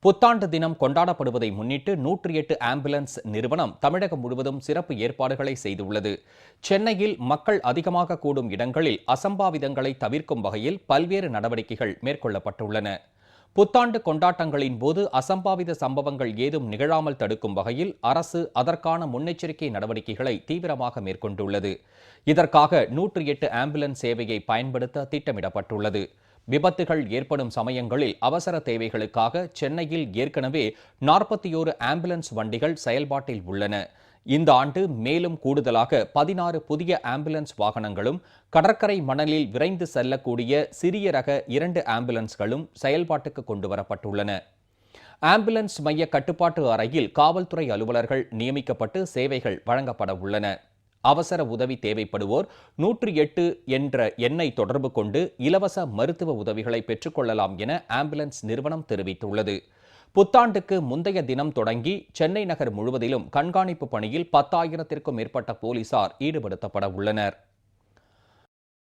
புத்தாண்டு தினம் கொண்டாடப்படுவதை முன்னிட்டு 108 ஆம்புலன்ஸ் நிறுவனம் தமிழகம் முழுவதும் சிறப்பு ஏற்பாடுகளை செய்துள்ளது. சென்னையில் மக்கள் அதிகமாக கூடும் இடங்களில் அசம்பாவிதங்களை தவிர்க்கும் வகையில் பல்வேறு நடவடிக்கைகள் மேற்கொள்ளப்பட்டுள்ளன. புத்தாண்டு கொண்டாட்டங்களின் போது அசம்பாவித சம்பவங்கள் ஏதும் நிகழாமல் தடுக்கும் வகையில் அரசு அதற்கான முன்னெச்சரிக்கை நடவடிக்கைகளை தீவிரமாக மேற்கொண்டுள்ளது. இதற்காக 108 ஆம்புலன்ஸ் சேவையை பயன்படுத்த திட்டமிடப்பட்டுள்ளது. விபத்துகள் ஏற்படும் சமயங்களில் அவசர தேவைகளுக்காக சென்னையில் ஏற்கனவே 41 ஆம்புலன்ஸ் வண்டிகள் செயல்பாட்டில் உள்ளன. இந்த ஆண்டு மேலும் கூடுதலாக 16 புதிய ஆம்புலன்ஸ் வாகனங்களும், கடற்கரை மணலில் விரைந்து செல்லக்கூடிய சிறிய ரக 2 ஆம்புலன்ஸ்களும் செயல்பாட்டுக்கு கொண்டுவரப்பட்டுள்ளன. ஆம்புலன்ஸ் மைய கட்டுப்பாட்டு அறையில் காவல்துறை அலுவலர்கள் நியமிக்கப்பட்டு சேவைகள் வழங்கப்பட உள்ளன. அவசர உதவி தேவைப்படுவோர் 108 என்ற எண்ணை தொடர்பு கொண்டு இலவச மருத்துவ உதவிகளை பெற்றுக்கொள்ளலாம் என ஆம்புலன்ஸ் நிறுவனம் தெரிவித்துள்ளது. புத்தாண்டுக்கு முந்தைய தினம் தொடங்கி சென்னை நகர் முழுவதிலும் கண்காணிப்பு பணியில் 10,000க்கும் மேற்பட்ட போலீசார் ஈடுபடுத்தப்பட உள்ளனர்.